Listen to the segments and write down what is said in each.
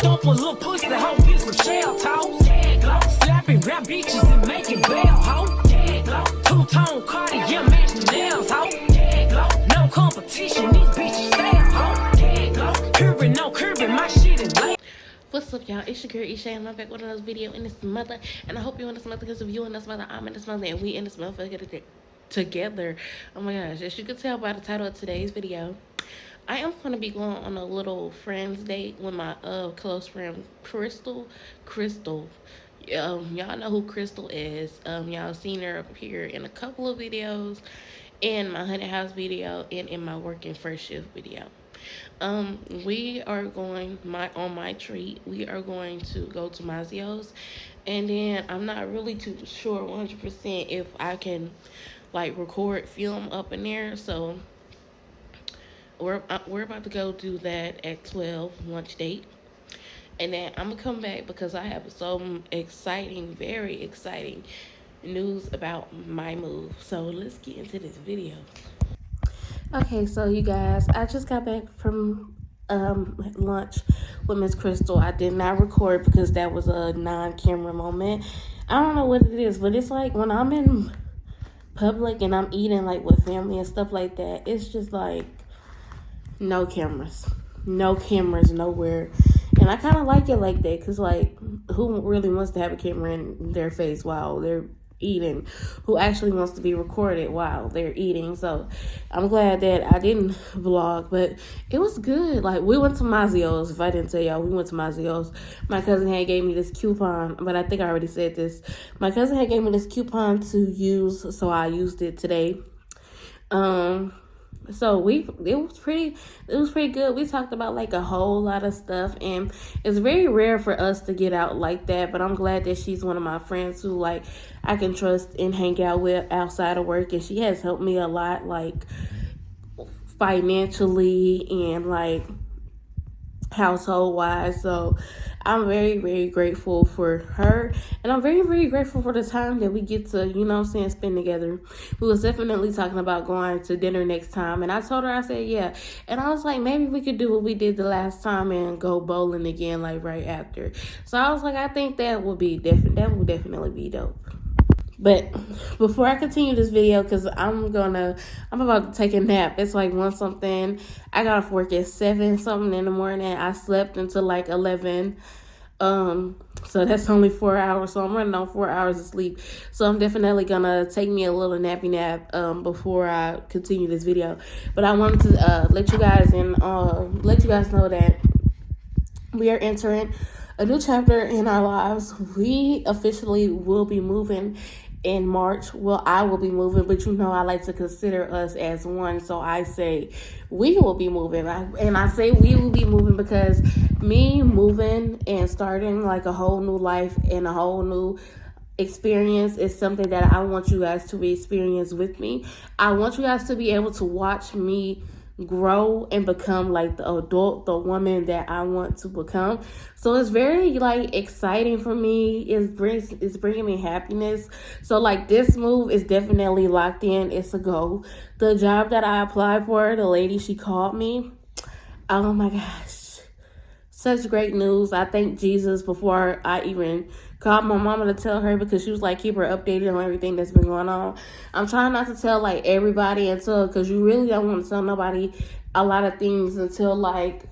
Bump a little pussy, hoe, get some shell toss. Slapping rap bitches and making bail, hoe. Two-tone Cartier, match the nails, hoe. No competition, these bitches fail, hoe. Curbing, no curbing, my shit is late. What's up, y'all? It's your girl Isha, and I'm back with another video in this mother. And I hope you in this mother, because if you in this mother, I'm in this mother, and we in this motherfucker together. Oh my gosh, as you can tell by the title of today's video, I am going to be going on a little friends date with my close friend Crystal. Y'all know who Crystal is. Y'all seen her appear in a couple of videos, in my Honey House video and in my Working First Shift video. We are going on my treat. We are going to go to Mazio's, and then I'm not really too sure 100% if I can like record film up in there. So we're about to go do that at 12, lunch date. And then I'm gonna come back because I have some exciting, very exciting news about my move. So let's get into this video. Okay, so you guys, I just got back from lunch with Miss Crystal. I did not record because that was a non-camera moment. I don't know what it is, but it's like when I'm in public and I'm eating like with family and stuff like that, it's just like no cameras nowhere. And I kind of like it like that, because like who really wants to have a camera in their face while they're eating? Who actually wants to be recorded while they're eating? So I'm glad that I didn't vlog, but it was good. Like, we went to Mazio's. If I didn't tell y'all, we went to Mazio's. My cousin had gave me this coupon, but I think I already said this. My cousin had gave me this coupon to use, so I used it today. So it was pretty good. We talked about like a whole lot of stuff, and it's very rare for us to get out like that, but I'm glad that she's one of my friends who like I can trust and hang out with outside of work, and she has helped me a lot, like financially and like household wise. So I'm very, very grateful for her, and I'm very, very grateful for the time that we get to, you know what I'm saying, spend together. We was definitely talking about going to dinner next time, and I told her, I said yeah, and I was like, maybe we could do what we did the last time and go bowling again like right after. So I was like, I think that would definitely be dope. But before I continue this video, because I'm about to take a nap. It's like 1 something. I got off work at 7 something in the morning. I slept until like 11. So that's only 4 hours. So I'm running on 4 hours of sleep. So I'm definitely gonna take me a little nappy nap before I continue this video. But I wanted to let you guys know that we are entering a new chapter in our lives. We officially will be moving in March. Well, I will be moving, but you know I like to consider us as one, so I say we will be moving. And I say we will be moving because me moving and starting like a whole new life and a whole new experience is something that I want you guys to experience with me. I want you guys to be able to watch me grow and become like the woman that I want to become. So it's very like exciting for me. It's bringing me happiness. So like this move is definitely locked in. It's a go. The job that I applied for, the lady, she called me. Oh my gosh, such great news. I thank Jesus before I even called my mama to tell her, because she was like, keep her updated on everything that's been going on. I'm trying not to tell like everybody because you really don't want to tell nobody a lot of things until like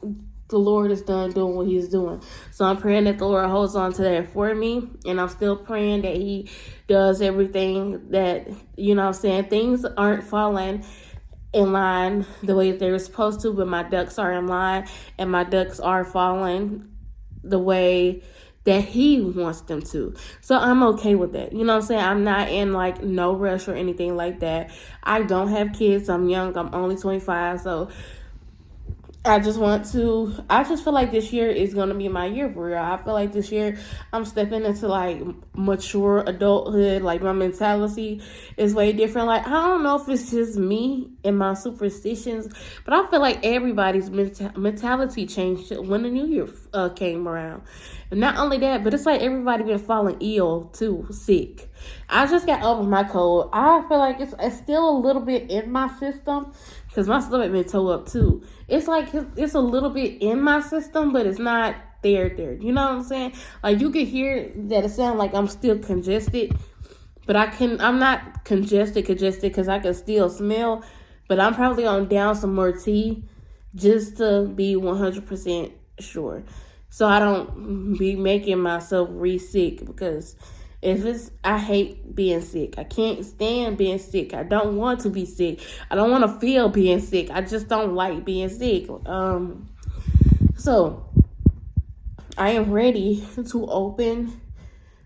the Lord is done doing what he's doing. So I'm praying that the Lord holds on to that for me, and I'm still praying that he does everything that, you know what I'm saying, things aren't falling in line the way that they're supposed to, but my ducks are in line and my ducks are falling the way that he wants them to. So I'm okay with that. You know what I'm saying? I'm not in like no rush or anything like that. I don't have kids. I'm young. I'm only 25. So I just feel like this year is going to be my year for real. I feel like this year I'm stepping into like mature adulthood. Like my mentality is way different. Like, I don't know if it's just me and my superstitions, but I feel like everybody's mentality changed when the new year came around. And not only that, but it's like everybody been falling ill too, sick. I just got over my cold. I feel like it's still a little bit in my system, because my stomach been tore up too. It's like it's a little bit in my system, but it's not there. You know what I'm saying? Like, you can hear that it sounds like I'm still congested, but I'm not congested because I can still smell, but I'm probably gonna down some more tea just to be 100% sure. So I don't be making myself re-sick, because I hate being sick. I can't stand being sick. I don't want to be sick. I don't want to feel being sick. I just don't like being sick. So I am ready to open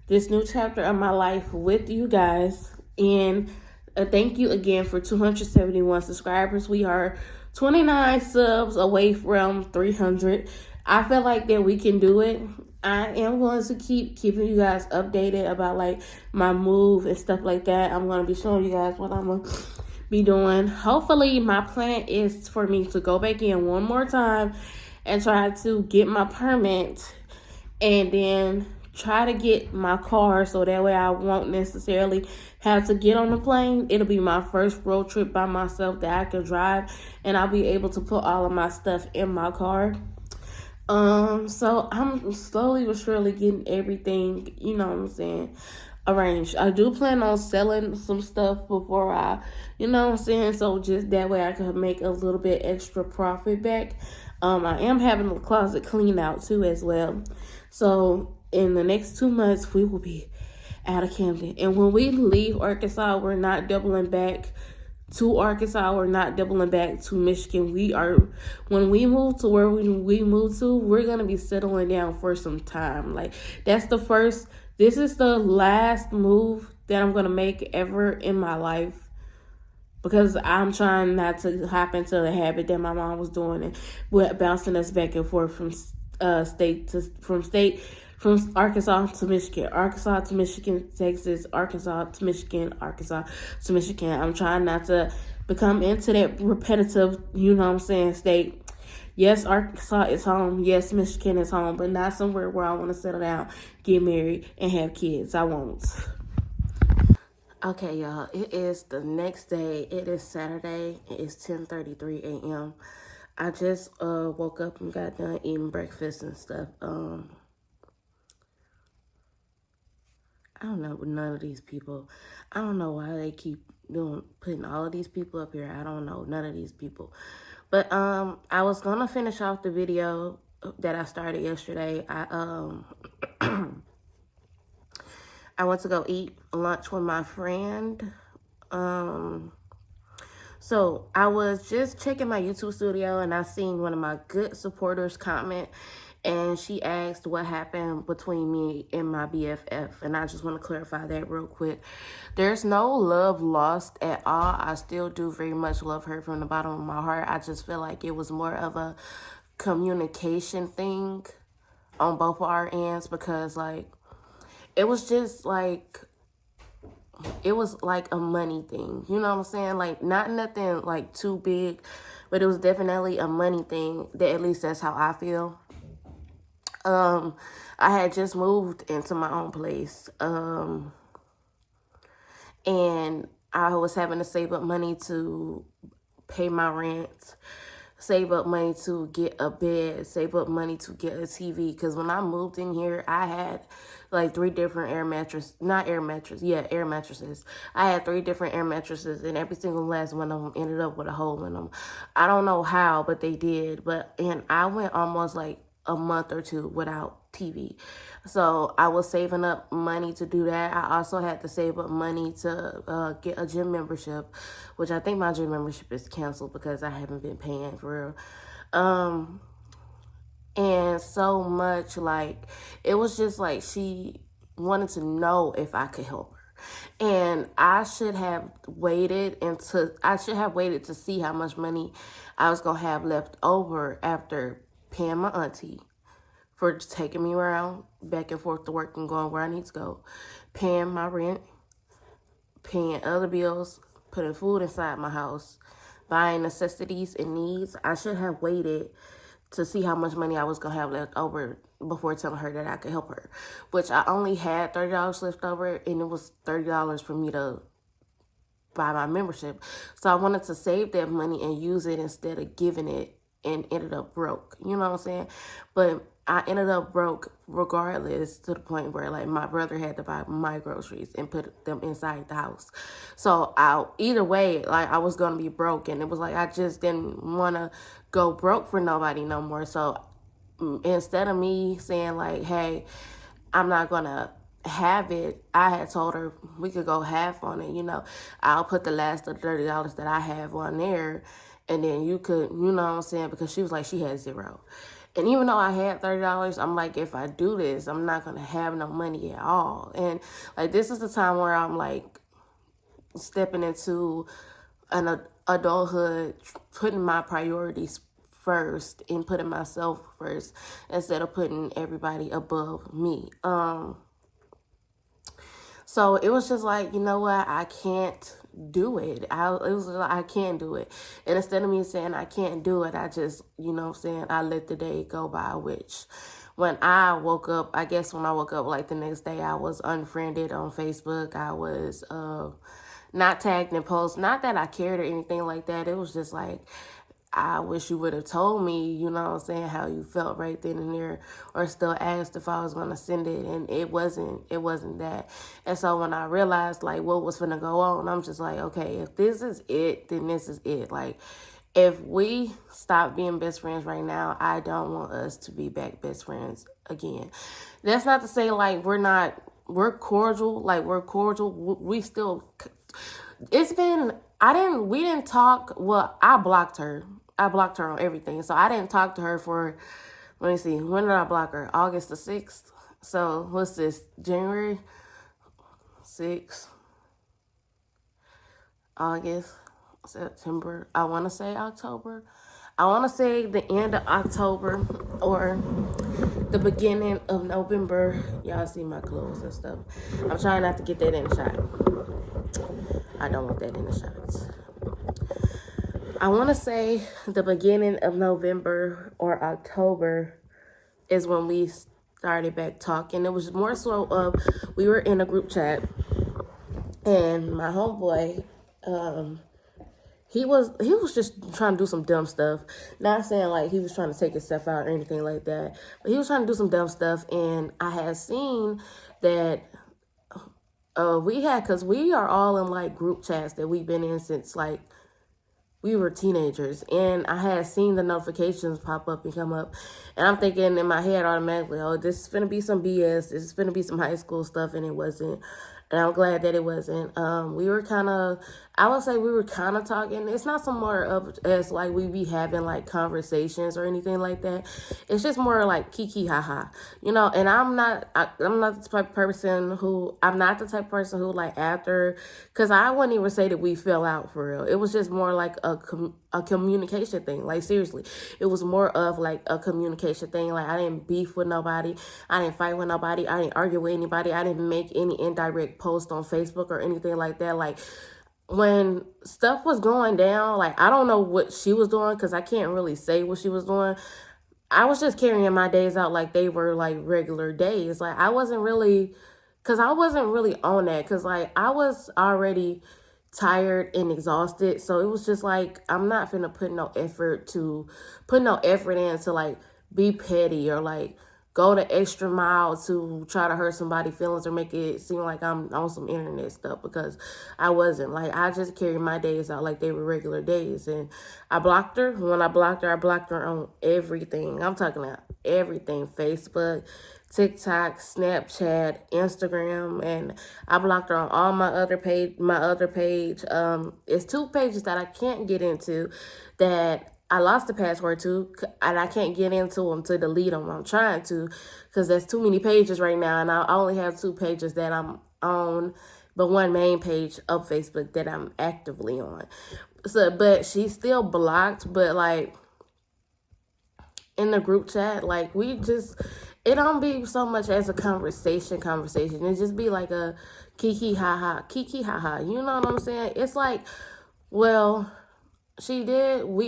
this new chapter of my life with you guys. And thank you again for 271 subscribers. We are 29 subs away from 300. I feel like that we can do it. I am going to keep keeping you guys updated about like my move and stuff like that. I'm going to be showing you guys what I'm going to be doing. Hopefully my plan is for me to go back in one more time and try to get my permit, and then try to get my car so that way I won't necessarily have to get on the plane. It'll be my first road trip by myself that I can drive, and I'll be able to put all of my stuff in my car. So I'm slowly but surely getting everything, you know what I'm saying, arranged. I do plan on selling some stuff before I, you know what I'm saying, so just that way I could make a little bit extra profit back. I am having the closet cleaned out too as well. So in the next 2 months, we will be out of Camden. And when we leave Arkansas, we're not doubling back to Arkansas. We're not doubling back to Michigan. When we move to where we move to, we're going to be settling down for some time. Like, this is the last move that I'm going to make ever in my life, because I'm trying not to hop into the habit that my mom was doing, and with bouncing us back and forth from Arkansas to Michigan, Arkansas to Michigan, Texas, Arkansas to Michigan, Arkansas to Michigan. I'm trying not to become into that repetitive, you know what I'm saying, state. Yes, Arkansas is home. Yes, Michigan is home, but not somewhere where I want to settle down, get married, and have kids. I won't. Okay, y'all, it is the next day. It is Saturday. It is 10:33 a.m. I just woke up and got done eating breakfast and stuff. I don't know none of these people. I don't know why they keep putting all of these people up here. I don't know none of these people. But I was gonna finish off the video that I started yesterday. I went to go eat lunch with my friend. So I was just checking my YouTube studio, and I seen one of my good supporters comment, and she asked what happened between me and my BFF. And I just want to clarify that real quick. There's no love lost at all. I still do very much love her from the bottom of my heart. I just feel like it was more of a communication thing on both of our ends, because like, it was just like, it was like a money thing. You know what I'm saying? Like, not nothing like too big, but it was definitely a money thing. At least that's how I feel. I had just moved into my own place. And I was having to save up money to pay my rent, save up money to get a bed, save up money to get a TV. Because when I moved in here, I had like 3 different air mattresses. I had 3 different air mattresses, and every single last one of them ended up with a hole in them. I don't know how, but they did. And I went almost like a month or 2 without TV. So I was saving up money to do that. I also had to save up money to get a gym membership, which I think my gym membership is canceled because I haven't been paying for real. And so much, like, it was just like she wanted to know if I could help her. And I should have waited to see how much money I was going to have left over after paying my auntie for taking me around back and forth to work and going where I need to go, paying my rent, paying other bills, putting food inside my house, buying necessities and needs. I should have waited to see how much money I was going to have left over before telling her that I could help her, which I only had $30 left over, and it was $30 for me to buy my membership. So I wanted to save that money and use it instead of giving it, and ended up broke. You know what I'm saying? But I ended up broke regardless, to the point where like my brother had to buy my groceries and put them inside the house. So either way, like I was gonna be broke, and it was like I just didn't want to go broke for nobody no more. So instead of me saying like, hey, I'm not gonna have it, I had told her we could go half on it. I'll put the last of $30 that I have on there, and then you could, you know what I'm saying? Because she was like, she had zero. And even though I had $30, I'm like, if I do this, I'm not gonna have no money at all. And like, this is the time where I'm like stepping into an adulthood, putting my priorities first and putting myself first instead of putting everybody above me. So it was just like, you know what, I can't do it. It was like, I can't do it. And instead of me saying I can't do it, I just, you know what I'm saying, I let the day go by, which when I woke up, I guess when I woke up like the next day, I was unfriended on Facebook. I was not tagged in posts. Not that I cared or anything like that. It was just like, I wish you would have told me, you know what I'm saying, how you felt right then and there, or still asked if I was going to send it. And it wasn't that. And so when I realized like what was going to go on, I'm just like, okay, if this is it, then this is it. Like, if we stop being best friends right now, I don't want us to be back best friends again. That's not to say like we're cordial, like we're cordial. We still, we didn't talk. Well, I blocked her on everything. So I didn't talk to her for, let me see, when did I block her? August the 6th. So what's this? January 6th, August, September. I want to say October. I want to say the end of October or the beginning of November. Y'all see my clothes and stuff. I'm trying not to get that in the shot. I don't want that in the shots. I want to say the beginning of November or October is when we started back talking. It was more so of, we were in a group chat, and my homeboy, he was just trying to do some dumb stuff. Not saying like he was trying to take himself out or anything like that, but he was trying to do some dumb stuff. And I had seen that because we are all in like group chats that we've been in since like we were teenagers, and I had seen the notifications pop up and come up, and I'm thinking in my head automatically, oh, this is gonna be some BS, this is gonna be some high school stuff, and it wasn't. And I'm glad that it wasn't. We were kind of, I would say we were kind of talking. It's not so more of as like we be having like conversations or anything like that. It's just more like kiki haha, And I'm not the type of person who like after, because I wouldn't even say that we fell out for real. It was just more like a communication thing. Like seriously, it was more of like a communication thing. Like I didn't beef with nobody, I didn't fight with nobody, I didn't argue with anybody, I didn't make any indirect post on Facebook or anything like that. Like when stuff was going down, like I don't know what she was doing because I can't really say what she was doing. I was just carrying my days out like they were like regular days. Like I wasn't really on that because like I was already tired and exhausted. So it was just like, I'm not finna put no effort in to like be petty or like go the extra mile to try to hurt somebody's feelings or make it seem like I'm on some internet stuff, because I wasn't. Like I just carried my days out like they were regular days. And I blocked her. When I blocked her on everything. I'm talking about everything. Facebook, TikTok, Snapchat, Instagram, and I blocked her on all my other page. It's 2 pages that I can't get into that I lost the password to, and I can't get into them to delete them. I'm trying to, because there's too many pages right now, and I only have 2 pages that I'm on, but 1 main page of Facebook that I'm actively on. So, but she's still blocked, but like in the group chat, like it don't be so much as a conversation. It just be like a kiki haha. You know what I'm saying? It's like, well, we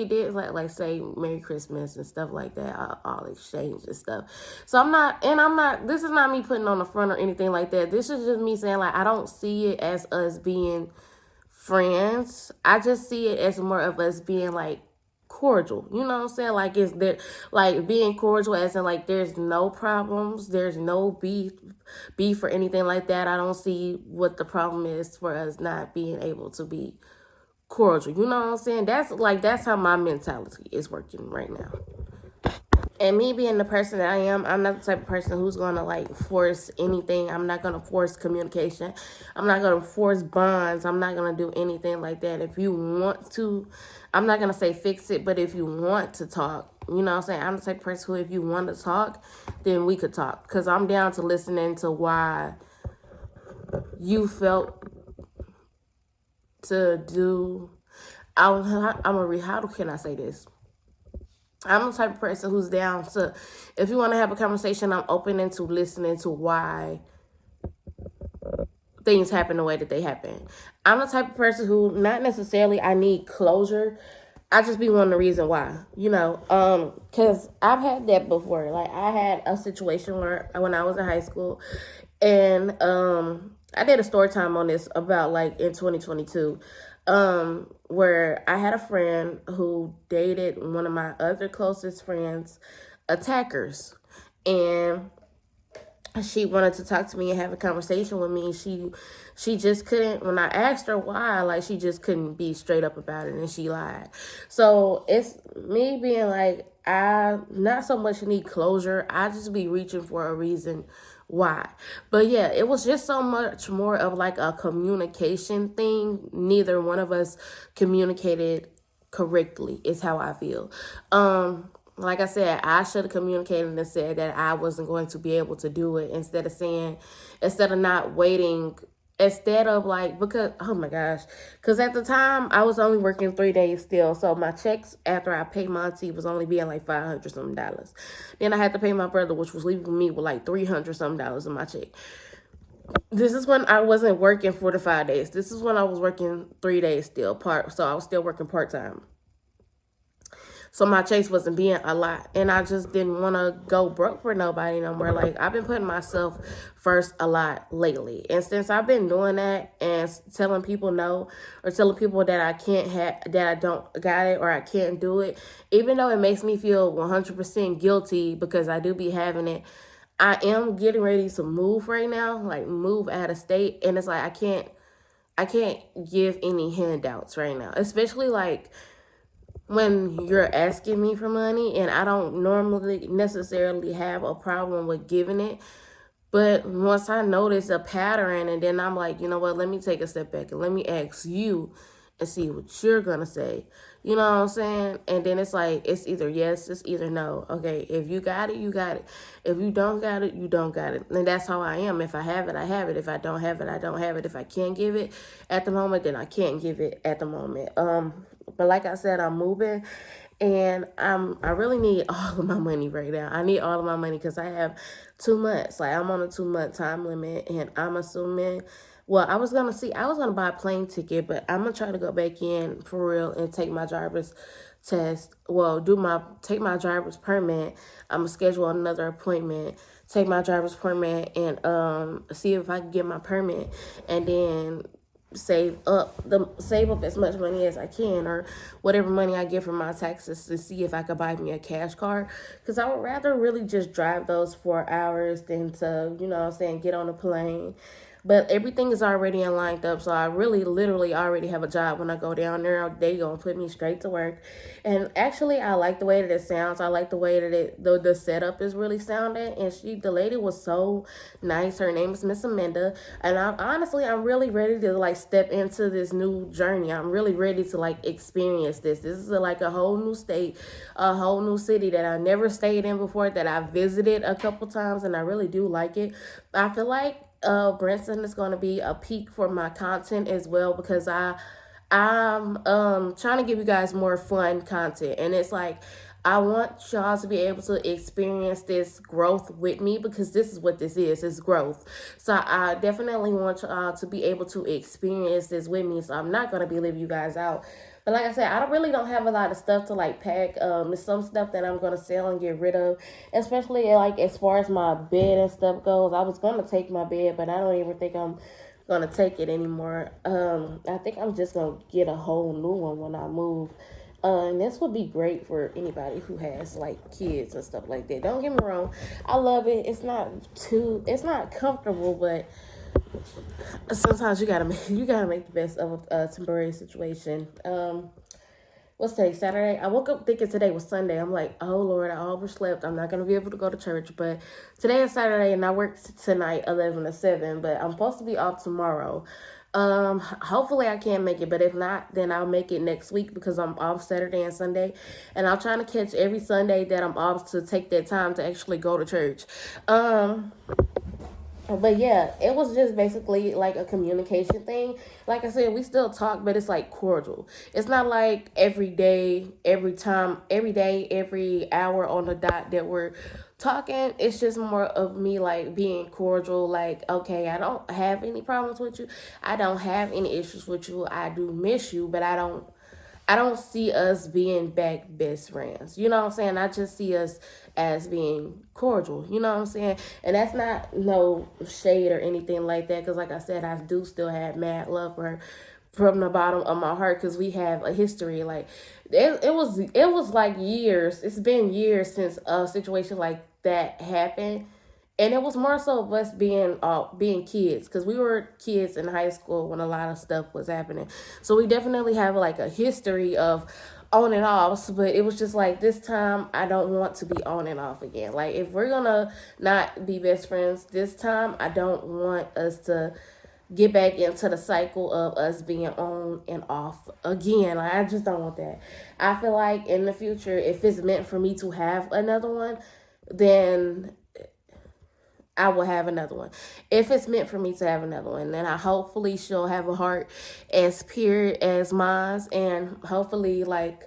did like say Merry Christmas and stuff like that, all exchange and stuff. So this is not me putting on the front or anything like that. This is just me saying like, I don't see it as us being friends. I just see it as more of us being like cordial. You know what I'm saying? Like, it's there, like being cordial as in like there's no problems, there's no beef or anything like that. I don't see what the problem is for us not being able to be cordial. You know what I'm saying? That's how my mentality is working right now. And me being the person that I am, I'm not the type of person who's going to like force anything. I'm not going to force communication. I'm not going to force bonds. I'm not going to do anything like that. If you want to, I'm not going to say fix it, but if you want to talk, you know what I'm saying? I'm the type of person who, if you want to talk, then we could talk. Because I'm down to listening to why you felt to do. How can I say this? I'm the type of person who's down to, if you want to have a conversation, I'm open into listening to why things happen the way that they happen. I'm the type of person who, not necessarily I need closure, I just be wanting the reason why, you know, because I've had that before. Like, I had a situation where when I was in high school, and I did a story time on this about like in 2022. Where I had a friend who dated one of my other closest friends' attackers, and she wanted to talk to me and have a conversation with me. She just couldn't. When I asked her why, like, she just couldn't be straight up about it, and she lied. So it's me being like, I not so much need closure. I just be reaching for a reason why. But yeah, it was just so much more of like a communication thing. Neither one of us communicated correctly is how I feel. Like I said, I should have communicated and said that I wasn't going to be able to do it, instead of not waiting, instead of like, because, oh my gosh, because at the time I was only working 3 days still. So my checks after I paid my auntie was only being like $500 something. Then I had to pay my brother, which was leaving me with like $300 something in my check. This is when I wasn't working 4 to 5 days. This is when I was working 3 days still so I was still working part-time. So my chase wasn't being a lot. And I just didn't want to go broke for nobody no more. Like, I've been putting myself first a lot lately. And since I've been doing that and telling people no, or telling people that I can't that I don't got it or I can't do it, even though it makes me feel 100% guilty because I do be having it, I am getting ready to move right now, like move out of state. And it's like, I can't give any handouts right now, especially like when you're asking me for money, and I don't normally necessarily have a problem with giving it. But once I notice a pattern, and then I'm like, you know what, let me take a step back and let me ask you and see what you're going to say. You know what I'm saying? And then it's like, it's either yes, it's either no. Okay, if you got it, you got it. If you don't got it, you don't got it. And that's how I am. If I have it, I have it. If I don't have it, I don't have it. If I can't give it at the moment, then I can't give it at the moment. But like I said, I'm moving, and I really need all of my money right now. I need all of my money because I have 2 months. Like, I'm on a 2-month time limit, and I'm assuming, well, I was going to buy a plane ticket, but I'm going to try to go back in for real and take my driver's test. Well, take my driver's permit. I'm going to schedule another appointment, take my driver's permit, and see if I can get my permit, and then save up as much money as I can, or whatever money I get from my taxes, to see if I could buy me a cash car, because I would rather really just drive those 4 hours than to, you know what I'm saying, get on a plane. But everything is already lined up, so I really literally already have a job. When I go down there, they gonna put me straight to work. And actually, I like the way that it sounds. I like the way that the setup is really sounding. And the lady was so nice. Her name is Miss Amanda. And I'm really ready to like step into this new journey. I'm really ready to like experience this. This is like a whole new state, a whole new city that I never stayed in before, that I visited a couple times, and I really do like it. I feel like Branson is going to be a peak for my content as well, because I'm trying to give you guys more fun content, and it's like, I want y'all to be able to experience this growth with me, because this is what this is. It's growth. So I definitely want y'all to be able to experience this with me. So I'm not going to be leaving you guys out. But like I said, I really don't have a lot of stuff to like pack. There's some stuff that I'm going to sell and get rid of, especially like as far as my bed and stuff goes. I was going to take my bed, but I don't even think I'm going to take it anymore. I think I'm just going to get a whole new one when I move. And this would be great for anybody who has like kids and stuff like that. Don't get me wrong, I love it. It's not comfortable, but sometimes you gotta make the best of a temporary situation. What's today? Saturday. I woke up thinking today was Sunday. I'm like, oh Lord, I overslept. I'm not gonna be able to go to church. But today is Saturday, and I work tonight 11 to 7. But I'm supposed to be off tomorrow. Hopefully I can make it, but if not, then I'll make it next week because I'm off Saturday and Sunday, and I'll try to catch every Sunday that I'm off to take that time to actually go to church. But yeah, it was just basically like a communication thing. Like I said, we still talk, but it's like cordial. It's not like every day, every time, every day, every hour on the dot that we're talking. It's just more of me like being cordial. Like, okay, I don't have any problems with you. I don't have any issues with you. I do miss you, but I don't see us being back best friends. You know what I'm saying? I just see us as being cordial. You know what I'm saying? And that's not no shade or anything like that. Because like I said, I do still have mad love for her from the bottom of my heart. Because we have a history. Like, it was like years. It's been years since a situation like that happened. And it was more so of us being kids, because we were kids in high school when a lot of stuff was happening. So we definitely have like a history of on and offs, but it was just like this time I don't want to be on and off again. Like, if we're gonna not be best friends this time, I don't want us to get back into the cycle of us being on and off again. Like, I just don't want that. I feel like in the future, if it's meant for me to have another one, then I will have another one. If it's meant for me to have another one, then hopefully she'll have a heart as pure as mine, and hopefully like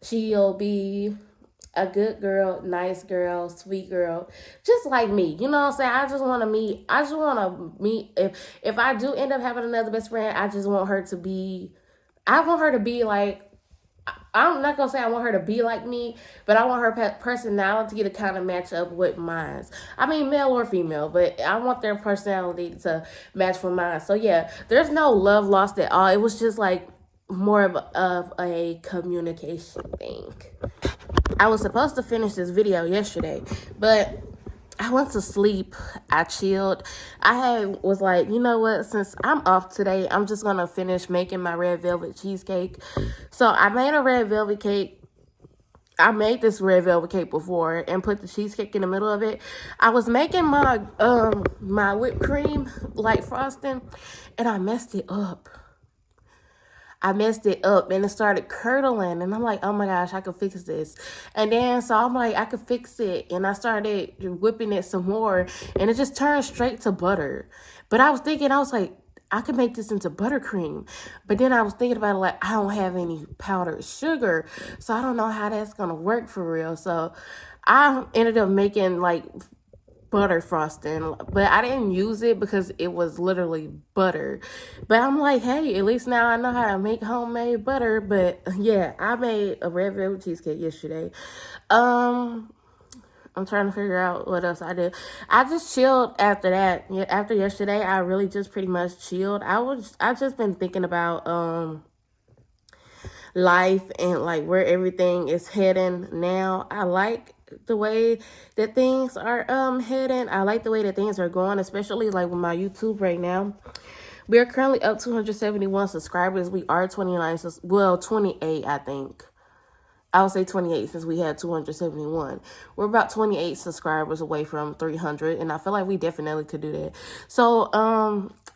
she'll be a good girl, nice girl, sweet girl, just like me. You know what I'm saying? I just want to meet. If I do end up having another best friend, I want her to be like, I'm not going to say I want her to be like me, but I want her personality to kind of match up with mine. I mean, male or female, but I want their personality to match with mine. So yeah, there's no love lost at all. It was just like more of a communication thing. I was supposed to finish this video yesterday, but I went to sleep. I chilled. Was like, you know what? Since I'm off today, I'm just going to finish making my red velvet cheesecake. So I made a red velvet cake. I made this red velvet cake before and put the cheesecake in the middle of it. I was making my my whipped cream like frosting, and I messed it up. And it started curdling, and I'm like, oh my gosh, I could fix this. And then so I'm like, I could fix it, and I started whipping it some more, and it just turned straight to butter. But I was like, I could make this into buttercream. But then I was thinking about it, like, I don't have any powdered sugar, so I don't know how that's gonna work for real. So I ended up making like butter frosting, but I didn't use it because it was literally butter. But I'm like, hey, at least now I know how to make homemade butter. But yeah, I made a red velvet cheesecake yesterday. I'm trying to figure out what else I did. I just chilled after that. Yeah, after yesterday, I really just pretty much chilled. I just been thinking about life and like where everything is heading now. I like the way that things are heading. I like the way that things are going, especially like with my YouTube right now. We are currently up 271 subscribers. We are 28, I think. I would say 28 since we had 271. We're about 28 subscribers away from 300, and I feel like we definitely could do that. So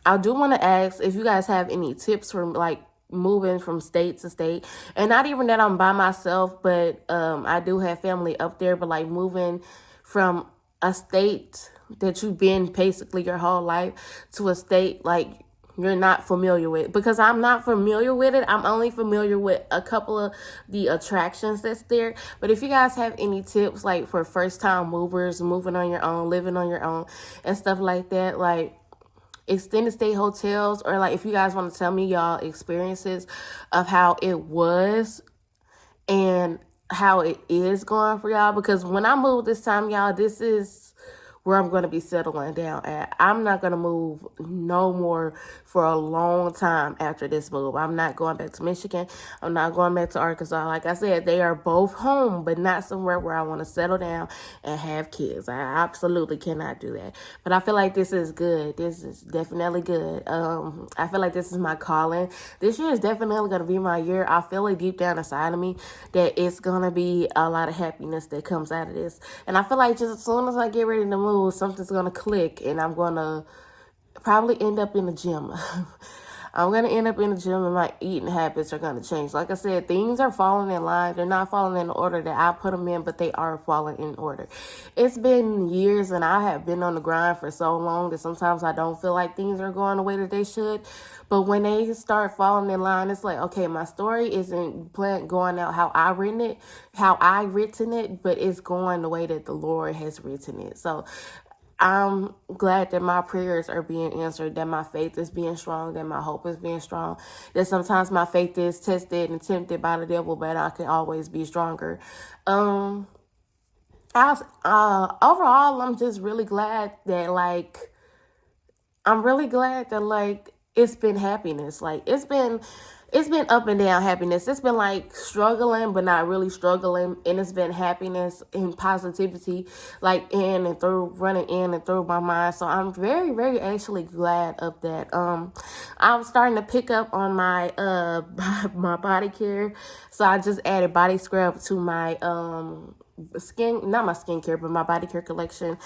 I do want to ask if you guys have any tips for like moving from state to state, and not even that I'm by myself, but I do have family up there, but like moving from a state that you've been basically your whole life to a state like you're not familiar with, because I'm not familiar with it. I'm only familiar with a couple of the attractions that's there. But if you guys have any tips like for first time movers, moving on your own, living on your own and stuff like that, like extended stay hotels, or like if you guys want to tell me y'all experiences of how it was and how it is going for y'all, because when I moved this time, y'all, this is where I'm going to be settling down at. I'm not going to move no more for a long time after this move. I'm not going back to Michigan. I'm not going back to Arkansas. Like I said, they are both home, but not somewhere where I want to settle down and have kids. I absolutely cannot do that. But I feel like this is good. This is definitely good. I feel like this is my calling. This year is definitely going to be my year. I feel it deep down inside of me that it's going to be a lot of happiness that comes out of this. And I feel like just as soon as I get ready to move, something's going to click and I'm going to probably end up in the gym. I'm going to end up in the gym and my eating habits are going to change. Like I said, things are falling in line. They're not falling in the order that I put them in, but they are falling in order. It's been years and I have been on the grind for so long that sometimes I don't feel like things are going the way that they should. But when they start falling in line, it's like, okay, my story isn't going out how I written it, but it's going the way that the Lord has written it. So I'm glad that my prayers are being answered, that my faith is being strong, that my hope is being strong, that sometimes my faith is tested and tempted by the devil, but I can always be stronger. Overall, I'm just really glad that, it's been happiness. Like, it's been up and down happiness. It's been like struggling, but not really struggling. And it's been happiness and positivity, like running in and through my mind. So I'm very, very actually glad of that. I'm starting to pick up on my, my body care. So I just added body scrub to my, not my skincare, but my body care collection.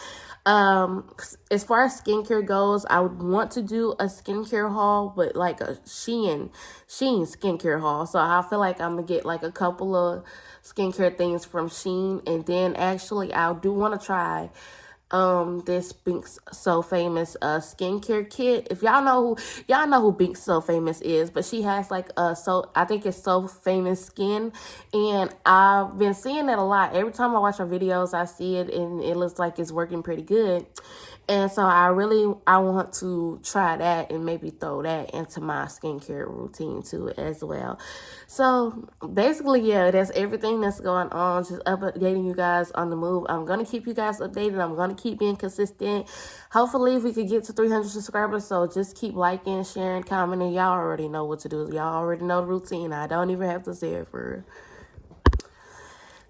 As far as skincare goes, I would want to do a skincare haul, but like a Shein skincare haul. So I feel like I'm gonna get like a couple of skincare things from Shein, and then actually I do want to try this Binks So Famous skincare kit. If y'all know who Binks So Famous is, but she has like I think it's So Famous Skin, and I've been seeing it a lot. Every time I watch her videos, I see it and it looks like it's working pretty good. And so I want to try that and maybe throw that into my skincare routine too as well. So basically, yeah, that's everything that's going on. Just updating you guys on the move. I'm going to keep you guys updated. I'm going to keep being consistent. Hopefully we could get to 300 subscribers. So just keep liking, sharing, commenting. Y'all already know what to do. Y'all already know the routine. I don't even have to say it for real.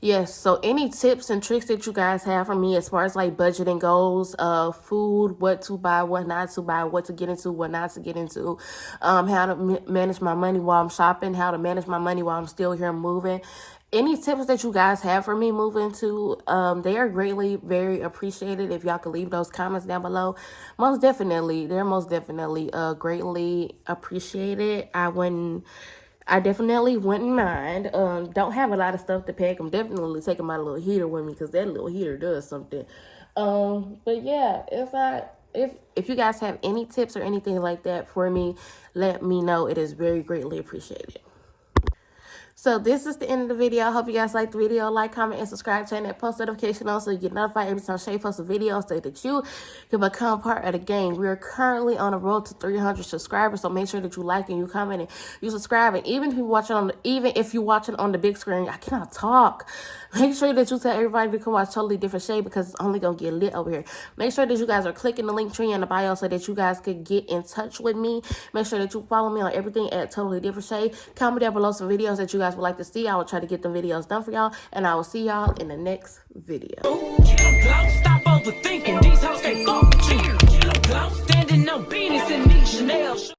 Yes, so any tips and tricks that you guys have for me as far as like budgeting goes, food, what to buy, what not to buy, what to get into, what not to get into, how to manage my money while I'm shopping, how to manage my money while I'm still here moving. Any tips that you guys have for me moving to, they are greatly, very appreciated. If y'all could leave those comments down below, they're most definitely greatly appreciated. I definitely wouldn't mind. Don't have a lot of stuff to pack. I'm definitely taking my little heater with me because that little heater does something. But yeah, if you guys have any tips or anything like that for me, let me know. It is very greatly appreciated. So this is the end of the video. I hope you guys liked the video. Like, comment, and subscribe. Turn that post notification on so you get notified every time Shay posts a video so that you can become part of the game. We are currently on the road to 300 subscribers, so make sure that you like and you comment and you subscribe. And even if you're watching on the big screen, I cannot talk. Make sure that you tell everybody to come watch Totally Different Shay because it's only gonna get lit over here. Make sure that you guys are clicking the link tree in the bio so that you guys could get in touch with me. Make sure that you follow me on everything at Totally Different Shay. Comment down below some videos that you guys would like to see. I will try to get the videos done for y'all, and I will see y'all in the next video. Stop overthinking these hoes, they fuck with you. Standing on business and these Chanel.